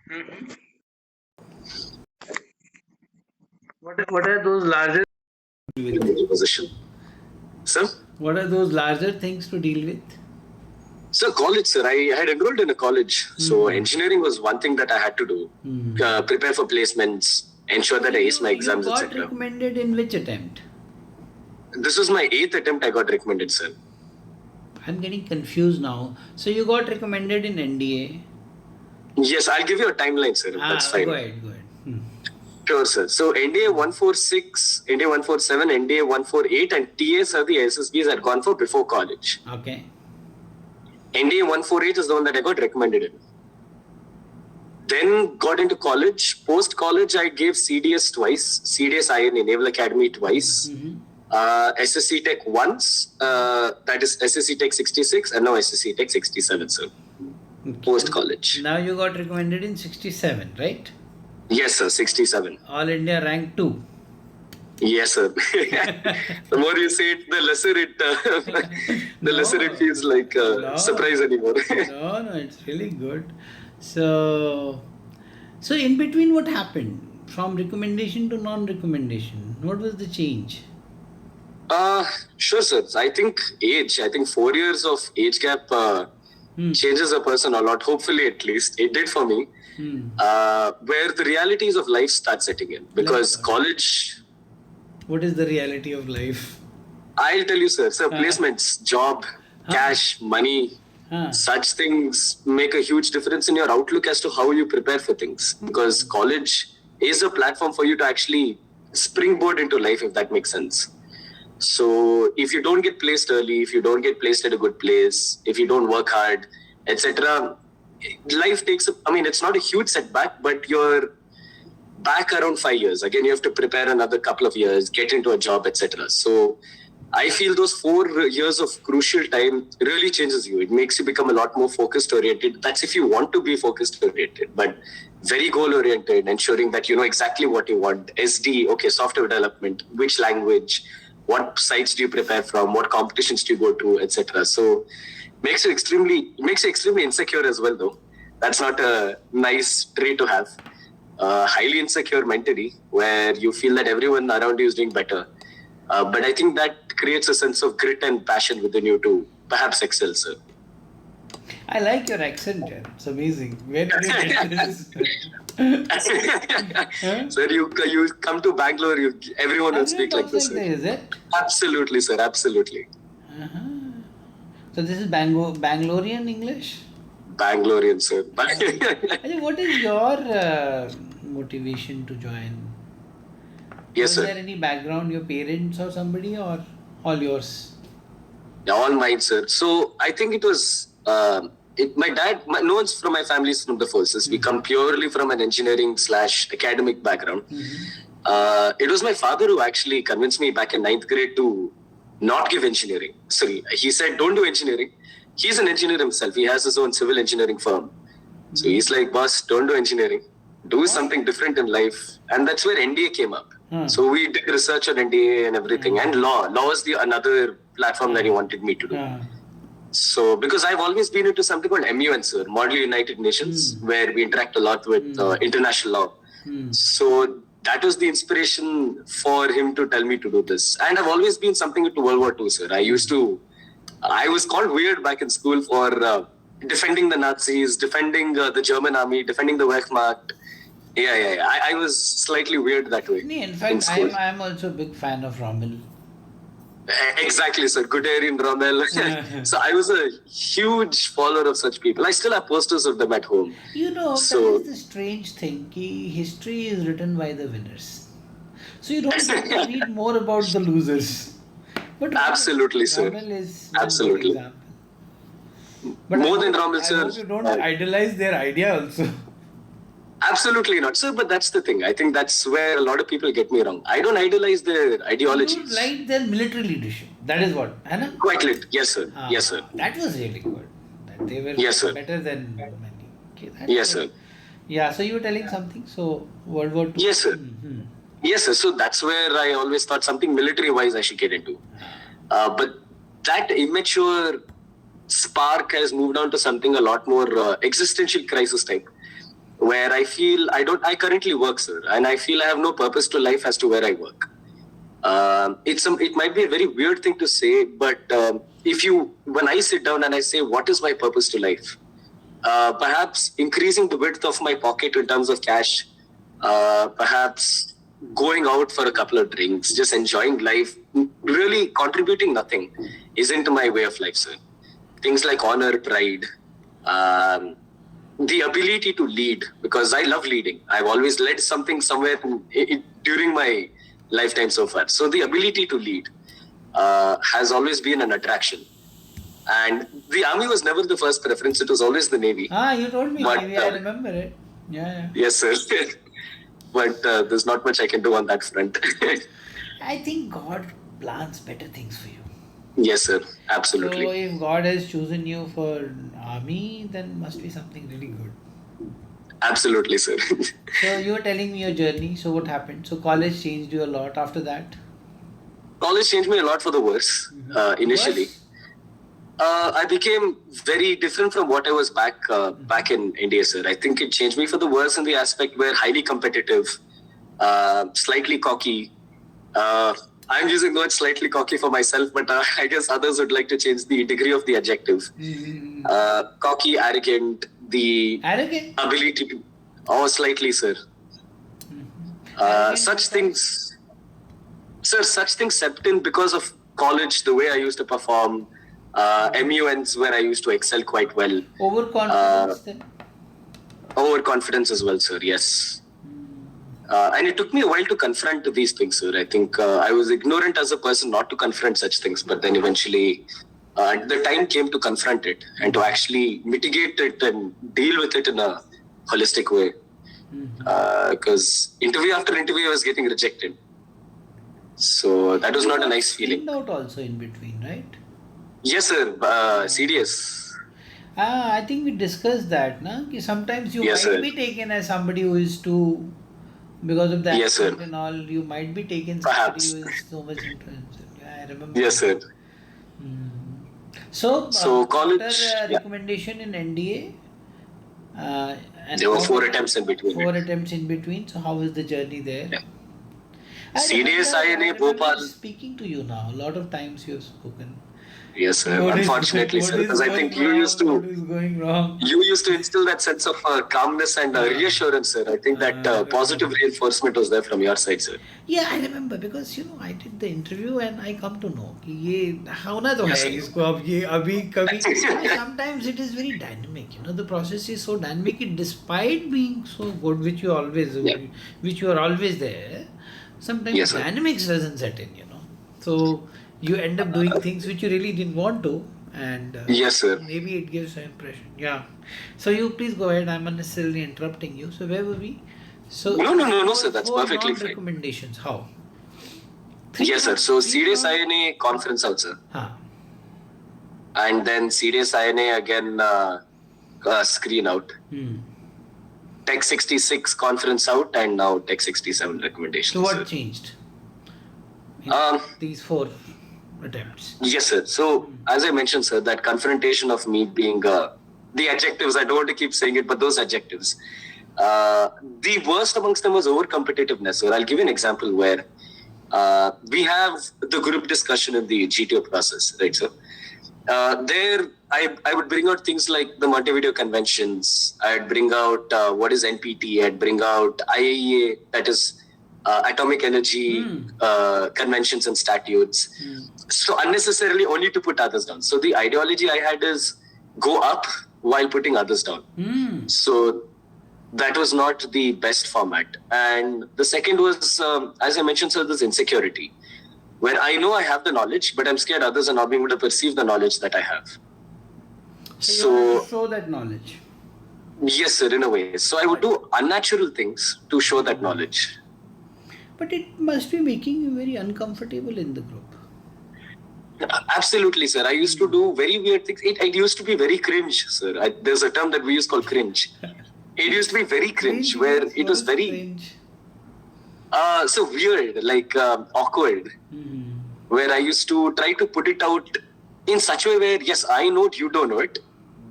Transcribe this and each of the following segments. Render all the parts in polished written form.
Mhm. What are those larger position. Sir? what are those larger things to deal with? So college, sir. I had enrolled in a college. So engineering was one thing that I had to do. Prepare for placements, ensure that I ace my You exams, got etc. recommended in which attempt? This was my 8th attempt I got recommended, sir. I'm getting confused now. So you got recommended in NDA. Yes, I'll give you a timeline, sir. That's fine. Go ahead. Sure, sir. So NDA 146, NDA 147, NDA 148 and TAs are the SSBs I'd gone for before college. Okay. NDA 148 is the one that I got recommended in. Then got into college. Post college, I gave CDS twice, CDS IN Naval Academy twice, SSC Tech once, that is SSC Tech 66, and now SSC Tech 67, sir. Okay. Post college. Now you got recommended in 67, right? Yes, sir, 67. All India rank 2. Yes, sir. The more you say it, the lesser it feels like surprise anymore. No, it's really good. So in between, what happened from recommendation to non-recommendation? What was the change? Sure, sir. I think 4 years of age gap changes a person a lot. Hopefully, at least it did for me. Where the realities of life start setting in, because college. What is the reality of life? I'll tell you, sir. So placements, job, cash, money, such things make a huge difference in your outlook as to how you prepare for things. Because college is a platform for you to actually springboard into life, if that makes sense. So if you don't get placed early, if you don't get placed at a good place, if you don't work hard, etc., life takes it's not a huge setback, but you're back around 5 years. Again, you have to prepare another couple of years, get into a job, etc. So I feel those 4 years of crucial time really changes you. It makes you become a lot more focused oriented. That's if you want to be focused oriented, but very goal oriented, ensuring that you know exactly what you want. SD, okay, software development, which language, what sites do you prepare from, what competitions do you go to, etc. So makes you extremely insecure as well, though. That's not a nice trait to have. Highly insecure mentally, where you feel that everyone around you is doing better. But I think that creates a sense of grit and passion within you to perhaps excel, sir. I like your accent, Jen. It's amazing. Where did you get this? Sir, you come to Bangalore, everyone will speak like this. Like is it? Absolutely, sir. Absolutely. So this is Bangalorean English? Bangalorean, sir. What is your motivation to join? Yes, sir. Was there any background, your parents or somebody, or all yours? Yeah, all mine, sir. So I think it was my dad. No one's from my family is from the forces. We come purely from an engineering/academic background. It was my father who actually convinced me back in 9th grade to not give engineering. Sorry, he said, don't do engineering. He's an engineer himself. He has his own civil engineering firm. So he's like, boss, don't do engineering. Do something different in life. And that's where NDA came up. So we did research on NDA and everything. And law. Law was the another platform that he wanted me to do. So because I've always been into something called MUN, sir, Model United Nations, where we interact a lot with international law. So that was the inspiration for him to tell me to do this. And I've always been something into World War II, sir. I was called weird back in school for defending the Nazis, defending the German army, defending the Wehrmacht. Yeah. I was slightly weird that way. In fact, I am also a big fan of Rommel. Exactly, sir. Guderian, Rommel. So I was a huge follower of such people. I still have posters of them at home. That is the strange thing. History is written by the winners. So you don't get to read more about the losers. But absolutely, sir. Rommel is absolutely. An example. But more than Rommel, sir. I hope you don't idolize their idea also. Absolutely not, sir. But that's the thing. I think that's where a lot of people get me wrong. I don't idolize their ideologies. You like their military leadership. That is what, Anna? Quite lit. Yes, sir. Yes, sir. That was really good. That they were better than many. Okay, yes, sir. Yeah. So you were telling something. So World War II. Yes, sir. Yes, sir. So that's where I always thought something military-wise I should get into. But that immature spark has moved on to something a lot more existential crisis type. where I feel I currently work, sir, and I feel I have no purpose to life as to where I work. It might be a very weird thing to say, but when I sit down and I say, what is my purpose to life? Perhaps increasing the width of my pocket in terms of cash, perhaps going out for a couple of drinks, just enjoying life, really contributing nothing isn't my way of life, sir. Things like honor, pride, the ability to lead, because I love leading. I've always led something somewhere during my lifetime so far. So the ability to lead has always been an attraction. And the army was never the first preference. It was always the Navy. You told me But, Navy. I remember it. Yeah. Yes, sir. But there's not much I can do on that front. I think God plans better things for you. Yes, sir. Absolutely. So if God has chosen you for army, then must be something really good. Absolutely, sir. So you were telling me your journey. So what happened? So college changed you a lot after that? College changed me a lot for the worse, initially. Worse? I became very different from what I was back in India, sir. I think it changed me for the worse in the aspect where highly competitive, slightly cocky. I'm using the word slightly cocky for myself, but I guess others would like to change the degree of the adjective. Cocky, arrogant, the Arrogant? ability to... slightly, sir. Such things stepped in because of college, the way I used to perform, MUNs where I used to excel quite well. Overconfidence then? Overconfidence as well, sir, yes. And it took me a while to confront these things, sir. I think I was ignorant as a person not to confront such things, but then eventually the time came to confront it and to actually mitigate it and deal with it in a holistic way. Because interview after interview I was getting rejected. So that was not a nice feeling. Out also in between, right? Yes, sir. CDS. I think we discussed that, na? Ki sometimes you might be taken as somebody who is too, because of the accent and all, you might be taken somebody who is so much influential. Yeah, I remember. Yes, sir. So college, after recommendation in NDA, and there were 4 attempts in between. 4 attempts in between. So how was the journey there? Yeah. CDS, INA, Bhopal. Speaking to you now, a lot of times you have spoken. Yes, sir. Unfortunately, sir, because I think you used to. What is going wrong? You used to instill that sense of calmness and reassurance, sir. I think that positive reinforcement was there from your side, sir. Yeah, I remember because I did the interview and I come to know कि ये होना तो है इसको अब ये अभी कभी sometimes it is very dynamic. The process is so dynamic. Despite being so good, which you are always there, sometimes dynamics doesn't set in. So you end up doing things which you really didn't want to, and yes, sir. Maybe it gives an impression. Yeah. So you please go ahead. I'm unnecessarily interrupting you. So where were we? So no, sir. That's perfectly fine. Recommendations. How? Yes, sir. So CDS INA conference out, sir. And then CDS INA again screen out. Tech 66 conference out, and now Tech 67 recommendations. So what changed? These 4 attempts. Yes, sir. So, as I mentioned, sir, that confrontation of me being the adjectives, I don't want to keep saying it, but those adjectives. The worst amongst them was over-competitiveness, sir. I'll give you an example where we have the group discussion in the GTO process, right, sir? There, I would bring out things like the Montevideo Conventions. I'd bring out what is NPT. I'd bring out IAEA, that is atomic energy conventions and statutes. So unnecessarily only to put others down. So the ideology I had is go up while putting others down. So that was not the best format. And the second was, as I mentioned, sir, this insecurity, where I know I have the knowledge, but I'm scared others are not being able to perceive the knowledge that I have. So you have to show that knowledge. Yes, sir, in a way. So I would do unnatural things to show that knowledge. But it must be making you very uncomfortable in the group. Absolutely, sir. I used to do very weird things. It used to be very cringe, sir. There's a term that we use called cringe. It used to be very cringe, where it was very... Cringe? So weird, like awkward. Where I used to try to put it out in such a way where, yes, I know it, you don't know it.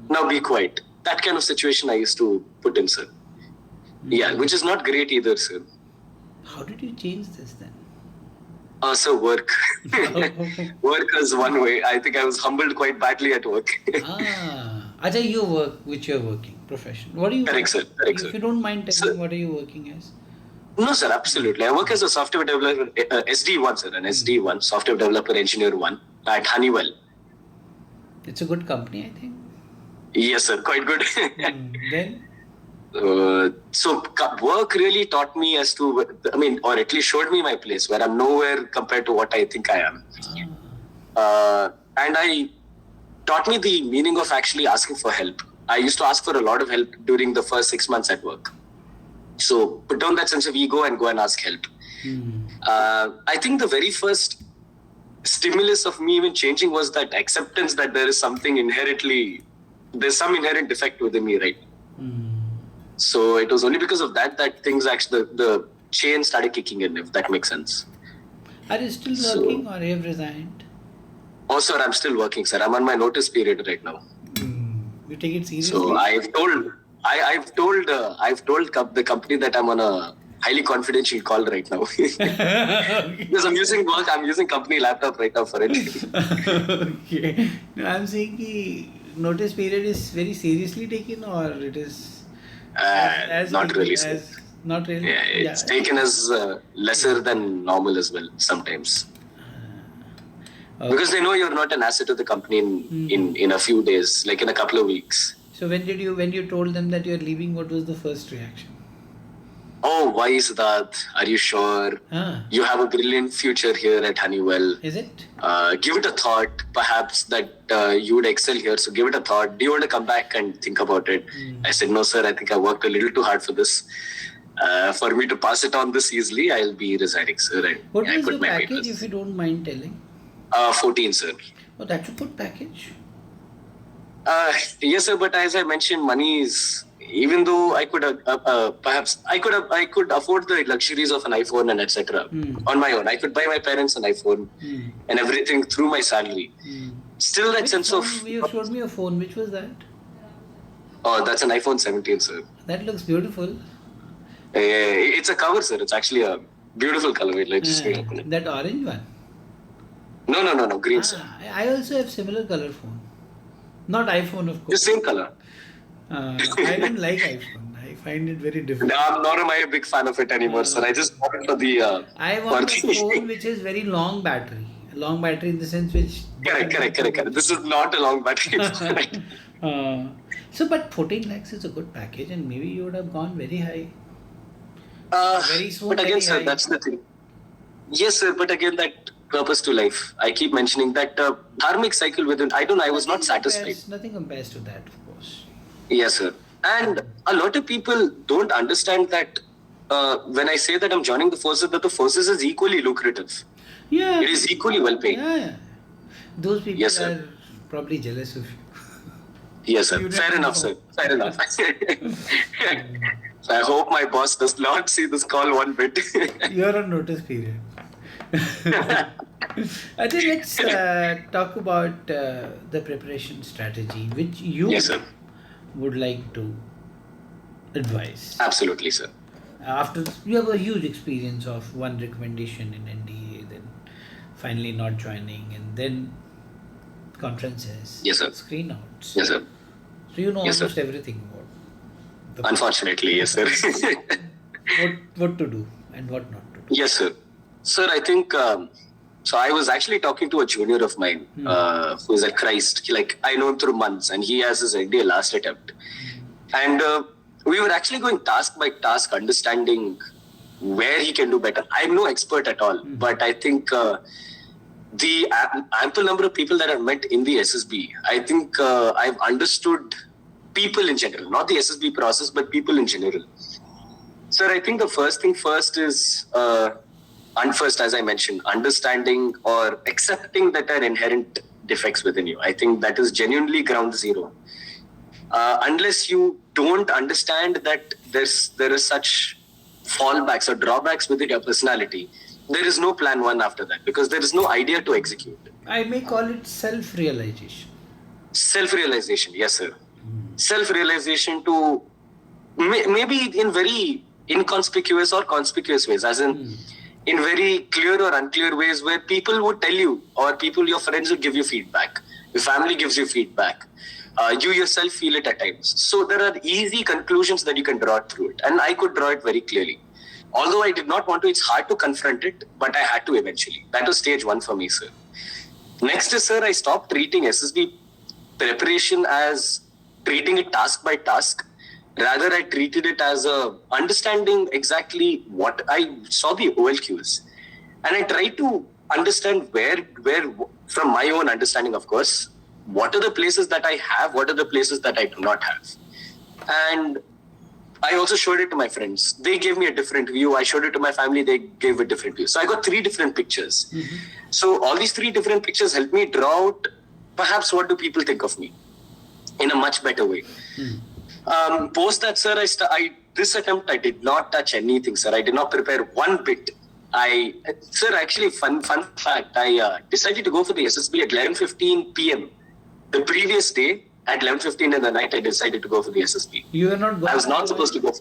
Now be quiet. That kind of situation I used to put in, sir. Yeah, which is not great either, sir. How did you change this then? So work. Work is one way. I think I was humbled quite badly at work. Ajay, you work, which you're working, profession. What do you Correct, sir. Correct, sir. If you don't mind telling, Sir, what are you working as? no, sir, absolutely. I work as a software developer, SD1, sir, an SD1, software developer engineer 1 at Honeywell. It's a good company, I think. Yes, sir, quite good. Then? So work really taught me as to, or at least showed me my place where I'm nowhere compared to what I think I am. And I taught me the meaning of actually asking for help. I used to ask for a lot of help during the first 6 months at work. So put down that sense of ego and go and ask help. I think the very first stimulus of me even changing was that acceptance that there's some inherent defect within me, right? So it was only because of that things actually, the chain started kicking in, if that makes sense. Are you still working or have resigned? Oh, sir, I'm still working, sir. I'm on my notice period right now. You take it seriously? So I've told the company that I'm on a highly confidential call right now. Because I'm using company laptop right now for it. Okay. No, I'm saying the notice period is very seriously taken, or it is not really, sir. Not really. Yeah, it's taken as lesser than normal as well sometimes. Okay. Because they know you're not an asset to the company in a few days, like in a couple of weeks. So when you told them that you're leaving, what was the first reaction? Oh, why Sidharth? Are you sure? You have a brilliant future here at Honeywell. Is it? Give it a thought, perhaps that you would excel here. So give it a thought. Do you want to come back and think about it? I said, no, sir, I think I worked a little too hard for this. For me to pass it on this easily, I'll be resigning, sir. And what was your package, if you don't mind telling? 14, sir. Oh, that's a good package. Yes, sir. But as I mentioned, money is, even though I could perhaps I could afford the luxuries of an iPhone and etc. On my own. I could buy my parents an iPhone and everything through my salary. Still, that sense of. You showed me a phone. Which was that? Oh, that's an iPhone 17, sir. That looks beautiful. It's a cover, sir. It's actually a beautiful color. That orange one? No, green, sir. I also have similar color phone. Not iPhone, of course. The same color. I don't like iPhone. I find it very difficult. No, nor am I a big fan of it anymore, sir. I just bought it for the... I want a phone which is very long battery. Long battery in the sense which... Correct. This is not a long battery. So, but 14 lakhs is a good package and maybe you would have gone very high. Very soon. But again, sir, that's the thing. Yes, sir, but again, that purpose to life. I keep mentioning that dharmic cycle within... I was not satisfied. Nothing compares to that, of course. Yes, sir. And a lot of people don't understand that when I say that I'm joining the forces, that the forces is equally lucrative. Yeah. It is equally well paid. Yeah. Those people are probably jealous of you. Yes, sir. Fair enough, sir. Fair enough. I hope my boss does not see this call one bit. You're on notice period. I think let's talk about the preparation strategy, which you would like to advise. Absolutely, sir. After you have a huge experience of one recommendation in NDA, then finally not joining, and then conferences, screen outs. Yes, sir. So you know almost everything about the Unfortunately, yes, sir. what to do and what not to do. Yes, sir. Sir, I think, so I was actually talking to a junior of mine who is at Christ. I know him through months and he has his NDA last attempt. And we were actually going task by task, understanding where he can do better. I'm no expert at all, but I think the ample number of people that I've met in the SSB, I think I've understood people in general, not the SSB process, but people in general. Sir, I think the first thing first is, as I mentioned, understanding or accepting that there are inherent defects within you. I think that is genuinely ground zero. Unless you don't understand that there is such fallbacks or drawbacks within your personality, there is no plan one after that, because there is no idea to execute. I may call it self-realization. Self-realization, yes, sir. Self-realization to maybe in very inconspicuous or conspicuous ways, as in very clear or unclear ways, where people would tell you, or your friends would give you feedback, your family gives you feedback, you yourself feel it at times. So there are easy conclusions that you can draw through it, and I could draw it very clearly. Although I did not want to, it's hard to confront it, but I had to eventually. That was stage 1 for me, sir. Next is, sir, I stopped treating SSB preparation as treating it task by task. Rather, I treated it as understanding exactly what I saw the OLQs. And I tried to understand where, from my own understanding, of course, what are the places that I have, what are the places that I do not have. And I also showed it to my friends. They gave me a different view. I showed it to my family. They gave a different view. So I got 3 different pictures. Mm-hmm. So all these 3 different pictures helped me draw out perhaps what do people think of me in a much better way. Mm. Post that, sir, this attempt, I did not touch anything, sir. I did not prepare one bit. Sir, actually, fun fact, I decided to go for the SSB at 11:15 p.m. The previous day, at 11:15 in the night, I decided to go for the SSB. You were not going. I was not supposed to go.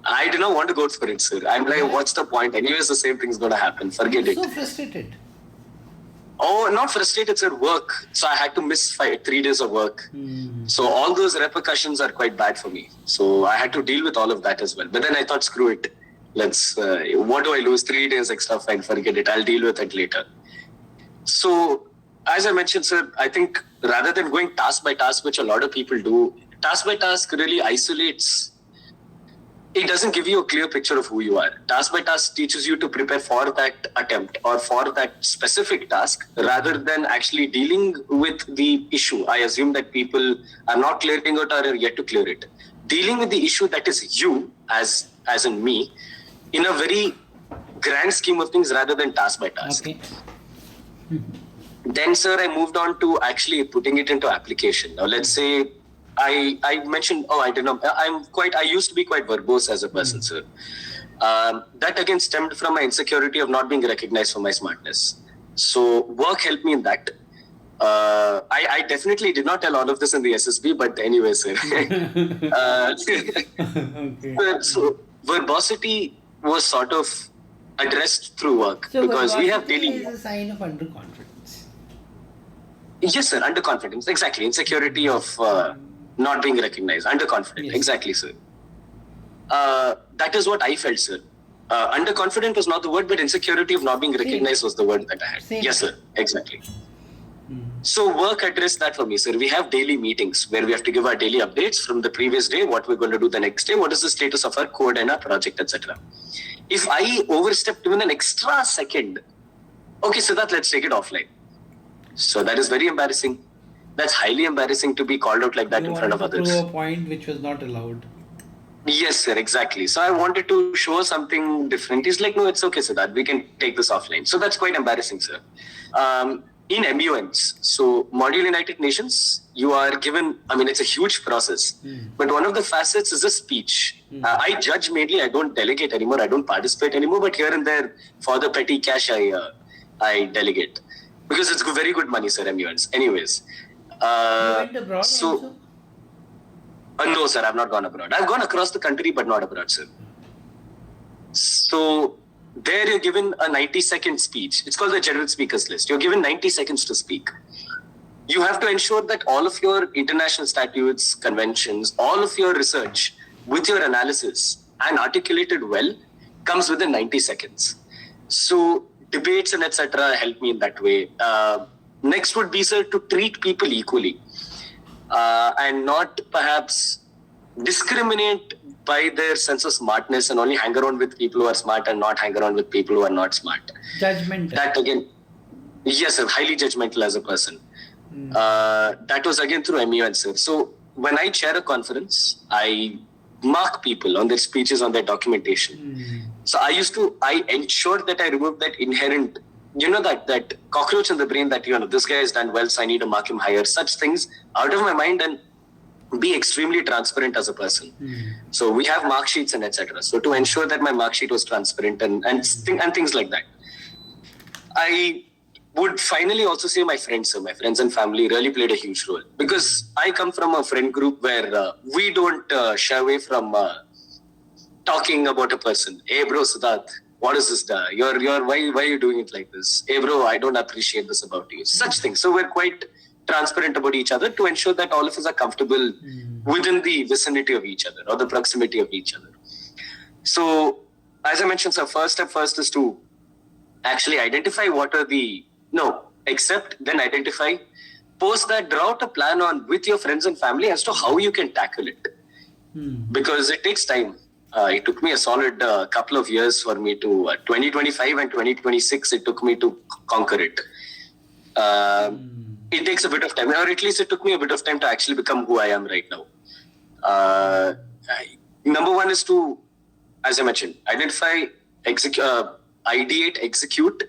I did not want to go for it, sir. I'm like, what's the point? Anyways, the same thing's going to happen. Forget it. So frustrated. Oh, not frustrated, sir. Work. So I had to miss 3 days of work. So all those repercussions are quite bad for me. So I had to deal with all of that as well. But then I thought, screw it. What do I lose? 3 days extra, fine, forget it. I'll deal with it later. So, as I mentioned, sir, I think rather than going task by task, which a lot of people do, task by task really isolates. It doesn't give you a clear picture of who you are. Task by task teaches you to prepare for that attempt or for that specific task rather than actually dealing with the issue. I assume that people are not clearing it or are yet to clear it. Dealing with the issue that is you, as in me, in a very grand scheme of things rather than task by task. Okay. Then, sir, I moved on to actually putting it into application. Now, let's say I mentioned, I don't know, I used to be quite verbose as a person, sir. That again stemmed from my insecurity of not being recognized for my smartness. So work helped me in that. I definitely did not tell all of this in the SSB, but anyway, sir. Okay. So verbosity was sort of addressed through work, so because we have daily. Is a sign of underconfidence. Yes, sir. Underconfidence. Exactly. Insecurity of not being recognized. Underconfident. Yes. Exactly, sir. That is what I felt, sir. Underconfident was not the word, but insecurity of not being recognized was the word that I had. Same. Yes, sir. Exactly. So work addressed that for me, sir. We have daily meetings where we have to give our daily updates from the previous day, what we're going to do the next day, what is the status of our code and our project, etc. If I overstepped even an extra second, okay, Sidharth, let's take it offline. So that is very embarrassing. That's highly embarrassing to be called out like that in front of others. To a point which was not allowed. Yes, sir, exactly. So I wanted to show something different. He's like, no, it's okay, Sidharth. We can take this offline. So that's quite embarrassing, sir. In MUNs, so Module United Nations, you are given, it's a huge process. But one of the facets is a speech. I judge mainly, I don't delegate anymore, I don't participate anymore, but here and there, for the petty cash, I delegate. Because it's very good money, sir, MUNs. Anyways. You went abroad also? No, sir, I've not gone abroad. I've gone across the country, but not abroad, sir. So there you're given a 90-second speech. It's called the General Speakers List. You're given 90 seconds to speak. You have to ensure that all of your international statutes, conventions, all of your research with your analysis and articulated well comes within 90 seconds. So debates and etc. help me in that way. Next would be, sir, to treat people equally and not perhaps discriminate by their sense of smartness and only hang around with people who are smart and not hang around with people who are not smart. Judgmental. That again, yes, sir, highly judgmental as a person. That was again through MUN, sir. So when I chair a conference, I mark people on their speeches, on their documentation. So I ensured that I removed that inherent, that cockroach in the brain that, this guy has done well, so I need to mark him higher. Such things out of my mind and be extremely transparent as a person. So we have mark sheets and etc. So to ensure that my mark sheet was transparent and things like that. I would finally also say my friends, sir. My friends and family really played a huge role, because I come from a friend group where we don't shy away from talking about a person. Hey, bro, Sidharth, what is this? Why are you doing it like this? Hey, bro, I don't appreciate this about you. Such things. So we're quite transparent about each other to ensure that all of us are comfortable within the vicinity of each other or the proximity of each other. So, as I mentioned, sir, first step first is to actually identify what are the accept, then identify, post that, draw out a plan on with your friends and family as to how you can tackle it, because it takes time. It took me a solid couple of years for me to 2025 and 2026 it took me to conquer it. It takes a bit of time, or at least it took me a bit of time to actually become who I am right now. Number one is to, as I mentioned, identify, ideate, execute,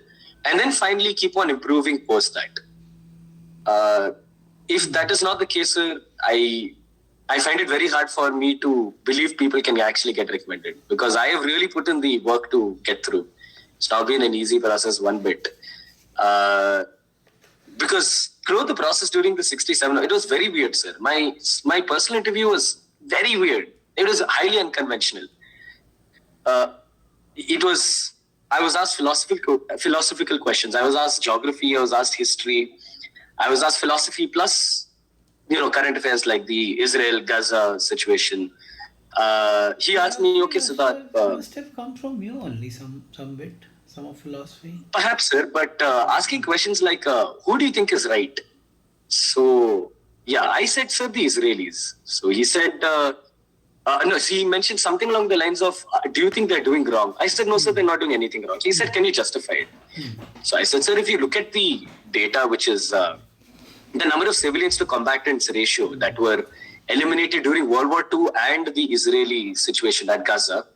and then finally keep on improving post that. If that is not the case, sir, I find it very hard for me to believe people can actually get recommended, because I have really put in the work to get through. It's not been an easy process one bit. Because throughout the process during the 67, it was very weird, sir. My personal interview was very weird. It was highly unconventional. I was asked philosophical questions. I was asked geography. I was asked history. I was asked philosophy plus, current affairs like the Israel-Gaza situation. He asked me, okay, Siddharth. It must have come from you only, some bit, some of philosophy. Perhaps, sir, but asking questions like, who do you think is right? So, yeah, I said, sir, the Israelis. So he said, he mentioned something along the lines of, do you think they're doing wrong? I said, no, sir, they're not doing anything wrong. He said, can you justify it? So I said, sir, if you look at the data, which is the number of civilians to combatants ratio that were eliminated during World War II and the Israeli situation at Gaza,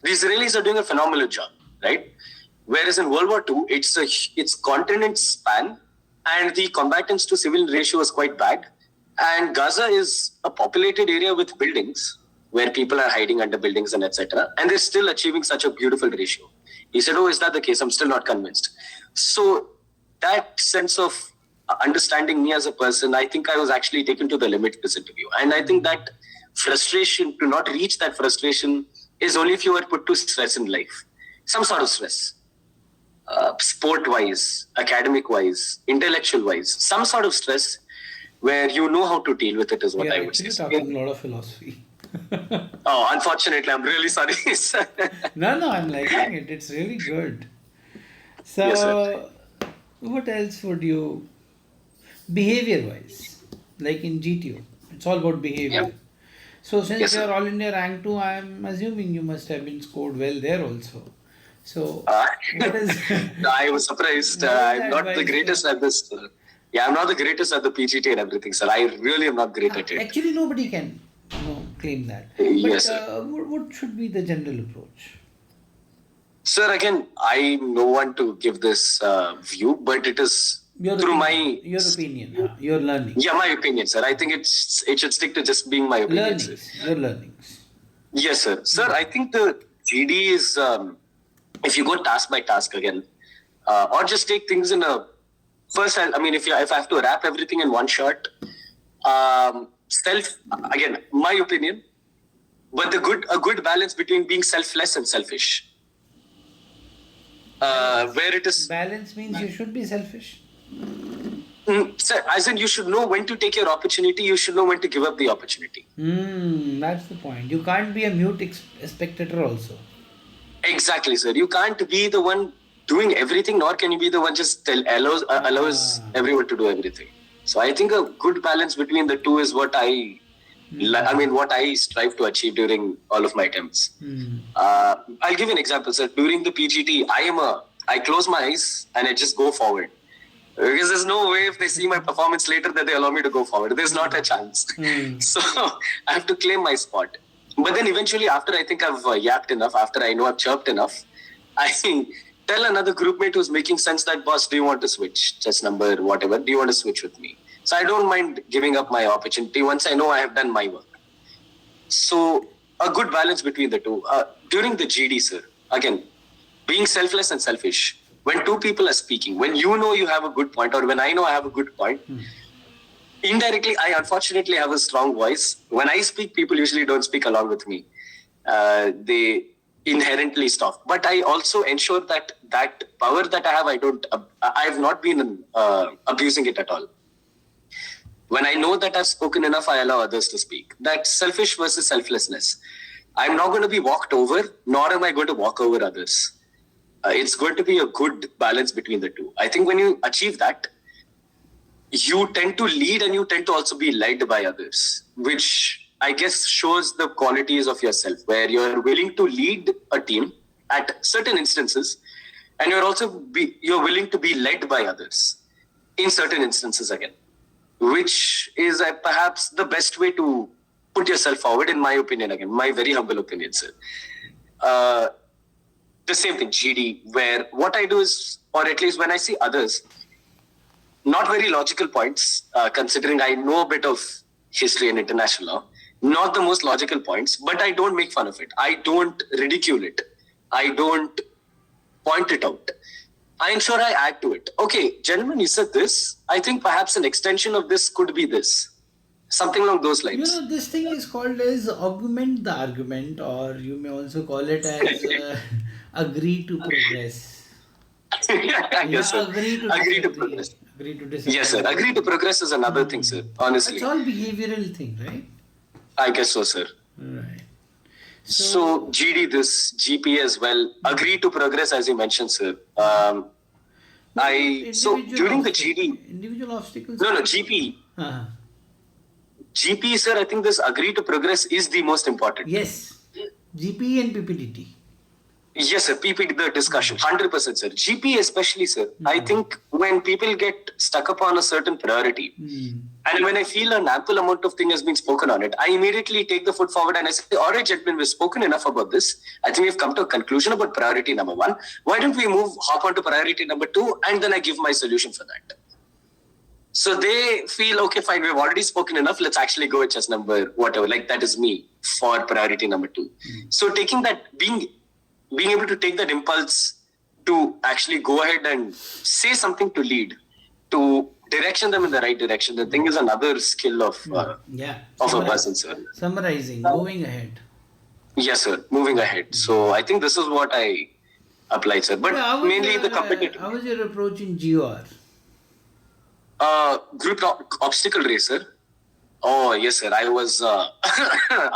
the Israelis are doing a phenomenal job, right? Whereas in World War II, it's continent span and the combatants to civilian ratio is quite bad. And Gaza is a populated area with buildings where people are hiding under buildings and etc. And they're still achieving such a beautiful ratio. He said, oh, is that the case? I'm still not convinced. So that sense of understanding me as a person, I think I was actually taken to the limit of this interview. And I think that frustration, to not reach that frustration, is only if you are put to stress in life. Some sort of stress. Sport-wise, academic-wise, intellectual-wise, some sort of stress where you know how to deal with it is what I would say. You're talking a lot of philosophy. Oh, unfortunately, I'm really sorry. No, I'm liking it. It's really good. So, Yes, what else would you, behavior-wise, like in GTO, it's all about behavior. Yeah. So, since Yes, sir. you're all India rank 2, I'm assuming you must have been scored well there also. So, what is... I was surprised. What is I'm the not the advice greatest at this. I'm not the greatest at the PGT and everything, sir. I really am not great at it. Actually, nobody can claim that. Yes, But sir. what should be the general approach? Sir, again, I'm no one to give this view, but it is Your through opinion, your learning. my opinion, sir. I think it should stick to just being my opinion, sir. Your learnings. Yes, sir. Sir, I think the GD is, if you go task by task again, or just take things in a, first, if I have to wrap everything in one shot, again, my opinion, but a good balance between being selfless and selfish. Where it is... Balance means you should be selfish. Sir, as in you should know when to take your opportunity, you should know when to give up the opportunity. That's the point. You can't be a mute spectator also. Exactly, sir. You can't be the one doing everything, nor can you be the one just allows everyone to do everything. So I think a good balance between the two is what what I strive to achieve during all of my attempts. I'll give you an example, sir. During the PGT, I close my eyes and I just go forward. Because there's no way if they see my performance later that they allow me to go forward. There's not a chance. So I have to claim my spot. But then eventually, after I think I've yapped enough, after I know I've chirped enough, I tell another groupmate who's making sense that, boss, do you want to switch? Chess number, whatever. Do you want to switch with me? So I don't mind giving up my opportunity once I know I have done my work. So a good balance between the two. During the GD, sir, again, being selfless and selfish. when two people are speaking, when you know you have a good point, or when I know I have a good point, indirectly, I unfortunately have a strong voice. When I speak, people usually don't speak along with me. They inherently stop. But I also ensure that that power that I have, I have not been abusing it at all. When I know that I've spoken enough, I allow others to speak. That's selfish versus selflessness. I'm not going to be walked over, nor am I going to walk over others. It's going to be a good balance between the two. I think when you achieve that, you tend to lead and you tend to also be led by others, which I guess shows the qualities of yourself, where you're willing to lead a team at certain instances, and you're willing to be led by others in certain instances again, which is perhaps the best way to put yourself forward, in my opinion, again, my very humble opinion, sir. The same thing, GD, where what I do is, or at least when I see others, not very logical points, considering I know a bit of history and international law, not the most logical points, but I don't make fun of it. I don't ridicule it. I don't point it out. I ensure I add to it. Okay, gentlemen, you said this. I think perhaps an extension of this could be this. Something along those lines. You know, this thing is called as augment the argument, or you may also call it as agree to progress. Yes, sir. Agree to progress. Agree to disagree. Yes, sir. Agree to progress is another thing, sir. Honestly. It's all behavioral thing, right? I guess so, sir. Right. So GD this, GP as well. Agree to progress, as you mentioned, sir. During the GD, individual obstacles. No, GP. GP, sir. I think this agree to progress is the most important. Yes, GP and PPDT. Yes, sir. PPD, the discussion, 100%, sir. GP especially, sir. I think when people get stuck upon a certain priority, and when I feel an ample amount of thing has been spoken on it, I immediately take the foot forward and I say, all right, gentlemen, we've spoken enough about this. I think we've come to a conclusion about priority number 1. Why don't we hop on to priority number 2, and then I give my solution for that. So they feel, okay, fine, we've already spoken enough. Let's actually go with just number whatever. Like that is me for priority number 2. So taking that, being able to take that impulse to actually go ahead and say something to lead, to direction them in the right direction, the thing is another skill of a person, sir. Summarizing, moving ahead. Yes, sir. Moving ahead. So I think this is what I applied, sir. But mainly the competitive. How was your approach in GOR? Group obstacle racer. Oh, yes, sir. I was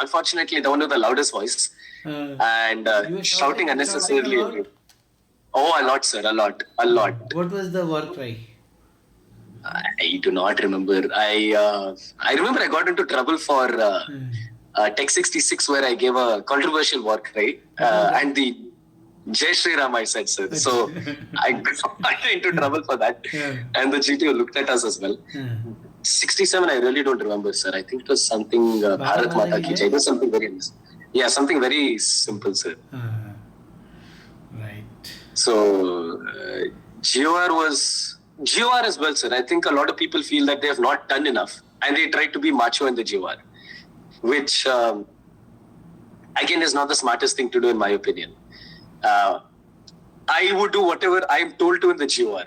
unfortunately the one with the loudest voice. And shouting unnecessarily. Oh, a lot, sir. A lot. What was the war cry? I do not remember. I remember I got into trouble for Tech 66, where I gave a controversial war cry, and the Jai Shri Ram I said, sir. So I got into trouble for that, and the GTO looked at us as well. 67, I really don't remember, sir. I think it was something Bharat Mata Ki Jai. It was something very nice. Yeah, something very simple, sir. Right. So GOR as well, sir. I think a lot of people feel that they have not done enough, and they try to be macho in the GOR, which again is not the smartest thing to do, in my opinion. I would do whatever I am told to in the GOR.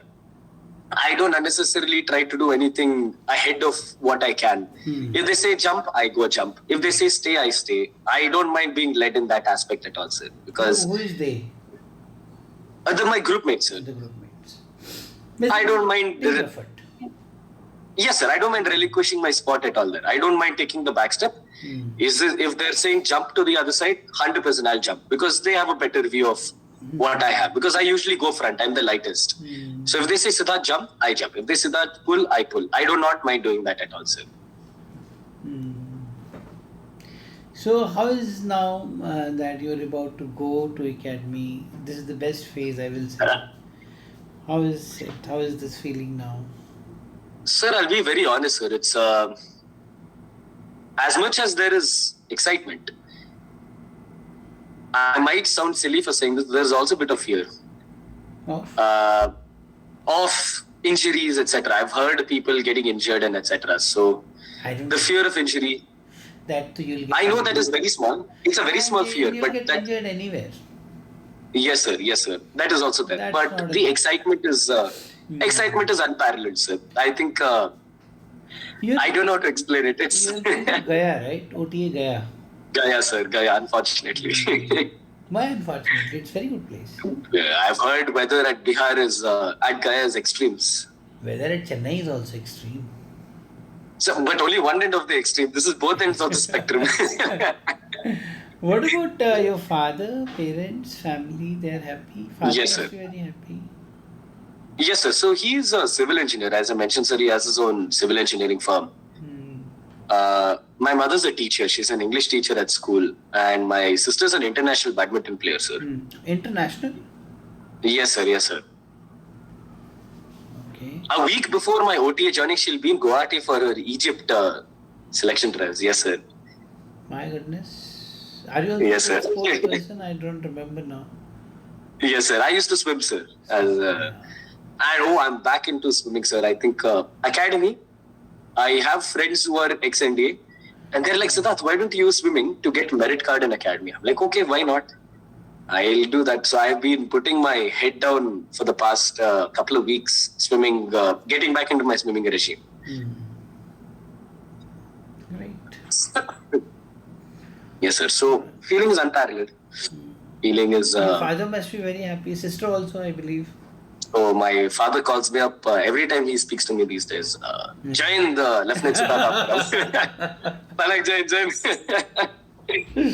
I don't unnecessarily try to do anything ahead of what I can. If they say jump, I go jump. If they say stay, I stay. I don't mind being led in that aspect at all, sir. Because who is they? My group mates, sir. The group mates. I don't mind. Effort. Yes, sir. I don't mind relinquishing my spot at all there. I don't mind taking the back step. If they're saying jump to the other side, 100% I'll jump, because they have a better view of what I have. Because I usually go front. I'm the lightest. So if they say Sidharth jump, I jump. If they say Sidharth pull, I pull. I do not mind doing that at all, sir. So how is now that you're about to go to academy? This is the best phase, I will say. How is it? How is this feeling now? Sir, I'll be very honest, sir. It's as much as there is excitement, I might sound silly for saying this, there's also a bit of fear of injuries, etc. I've heard people getting injured and etc. So the fear of injury, that you'll get I know that is very small. It's a very small fear, you'll but get injured anywhere. Yes, sir. Yes, sir. That is also there. That's But not the a- excitement is unparalleled, sir. I think You're, I don't know how to explain it. It's you're from Gaya, right? OTA Gaya. Gaya, sir. Gaya, unfortunately. Why, unfortunately? It's a very good place. Yeah, I've heard weather at Bihar is at Gaya is extremes. Weather at Chennai is also extreme. So, but only one end of the extreme. This is both ends of the spectrum. What about your father, parents, family? They're happy? Father Yes, must sir. be very happy. Yes, sir. So he's a civil engineer. As I mentioned, sir, he has his own civil engineering firm. My mother's a teacher. She's an English teacher at school. And my sister's an international badminton player, sir. International? Yes, sir. Yes, sir. Okay. A week before my OTA joining, she'll be in Guwahati for her Egypt selection trials. Yes, sir. My goodness. Are you also Yes, a sir. sports person? I don't remember now. Yes, sir. I used to swim, sir. I'm back into swimming, sir. I think academy. I have friends who are ex-NDA, and they're like, Sidharth, why don't you use swimming to get merit card in academy? I'm like, okay, why not? I'll do that. So I've been putting my head down for the past couple of weeks, swimming, getting back into my swimming regime. Right. Yes, sir. So feeling is unparalleled. Feeling is. Your father must be very happy. Sister also, I believe. Oh, my father calls me up every time he speaks to me these days. Jain, Lieutenant Sidharth. Palak Jain.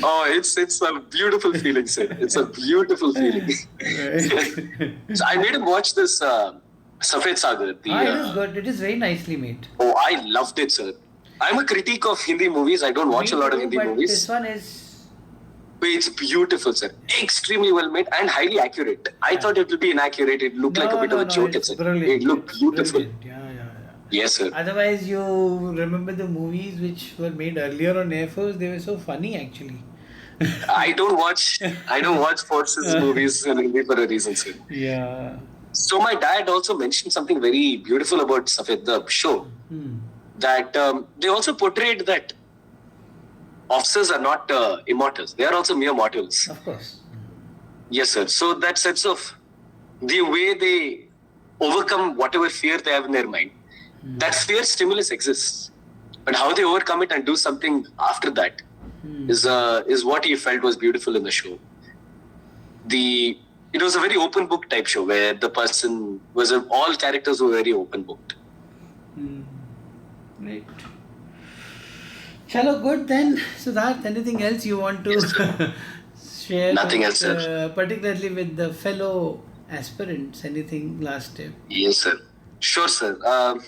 Oh, it's a beautiful feeling, sir. It's a beautiful feeling. So I made him watch this Safed Sagar. It is good. It is very nicely made. Oh, I loved it, sir. I'm a critic of Hindi movies. I don't watch a lot of Hindi movies. This one is. It's beautiful, sir. Extremely well made and highly accurate. I thought it would be inaccurate. It looked like a bit of a joke. It's brilliant. It looked beautiful. Brilliant. Yeah. Yes, sir. Otherwise, you remember the movies which were made earlier on Air Force? They were so funny, actually. I don't watch Forces movies in Hindi for a reason, sir. Yeah. So my dad also mentioned something very beautiful about Safed, the show. That they also portrayed that officers are not immortals. They are also mere mortals. Of course. Yes, sir. So that sense of the way they overcome whatever fear they have in their mind, that fear stimulus exists. But how they overcome it and do something after that is what he felt was beautiful in the show. It was a very open book type show where the person was all characters were very open booked. Right. Chalo, good then. Sidharth, anything else you want to share? Nothing else, sir. Particularly with the fellow aspirants, anything last tip? Yes, sir. Sure, sir.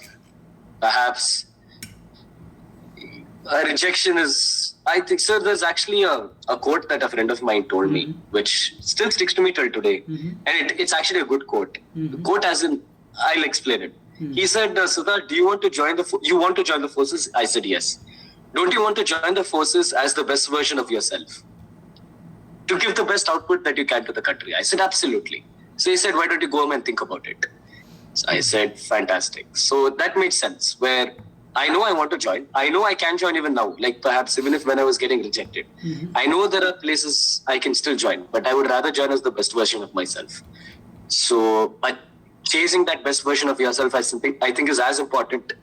Perhaps a rejection is... I think, sir, there's actually a quote that a friend of mine told me, which still sticks to me till today. And it's actually a good quote. The quote as in, I'll explain it. He said, Sidharth, do you want to join the forces? I said, yes. Don't you want to join the forces as the best version of yourself? To give the best output that you can to the country? I said, absolutely. So he said, why don't you go home and think about it? So I said, fantastic. So that made sense, where I know I want to join. I know I can join even now, like perhaps even if when I was getting rejected. I know there are places I can still join, but I would rather join as the best version of myself. So chasing that best version of yourself, I think is as important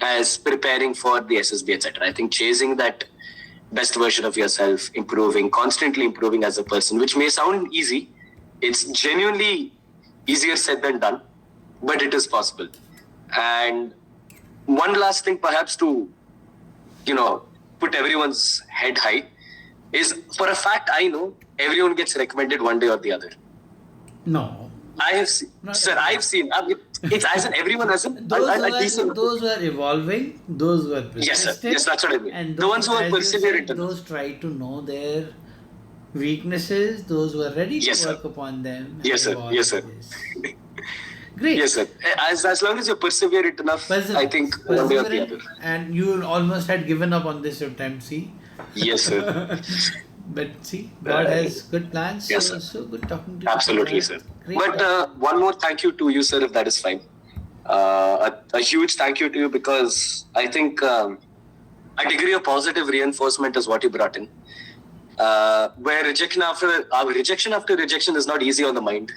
as preparing for the SSB, etc. I think chasing that best version of yourself, constantly improving as a person, which may sound easy. It's genuinely easier said than done, but it is possible. And one last thing, perhaps to, put everyone's head high, is for a fact I know everyone gets recommended one day or the other. No. I have seen, sir. I've seen. It's as in everyone has a decent. Those who are evolving, those who are persistent. Yes, sir. Yes, that's what I mean. And The ones who are perseverant. Those try to know their weaknesses. Those who are ready Yes, to sir. work upon them. Yes, sir. evolve. Yes, sir. Great. Yes, sir. As long as you're perseverant enough, I think one day or the other. And you almost had given up on this attempt, see? Yes, sir. But see, God has good plans. Yes, so, sir. so good talking to you. Absolutely, sir. Great. But one more thank you to you, sir, if that is fine. A huge thank you to you, because I think a degree of positive reinforcement is what you brought in. where rejection after rejection is not easy on the mind.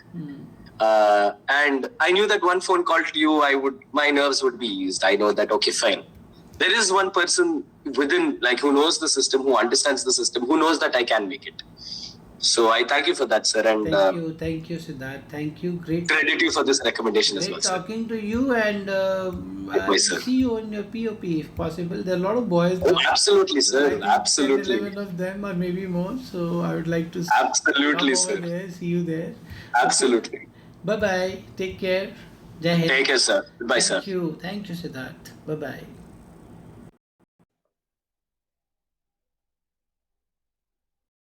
And I knew that one phone call to you, my nerves would be eased. I know that, okay, fine. There is one person within, like, who knows the system, who understands the system, who knows that I can make it. So I thank you for that, sir. And thank you, Sidharth. Thank you. Great. Credit you for this recommendation as well, Great sir. talking to you, and I'll see you on your POP if possible. There are a lot of boys. Oh, absolutely, sir. Like Absolutely. 10, 11 of them, or maybe more. So I would like to absolutely, come sir. over there, see you there. Absolutely. Okay. Bye bye. Take care. Jai Hind. Take care, sir. Bye, sir. Thank you. Thank you, Sidharth. Bye bye.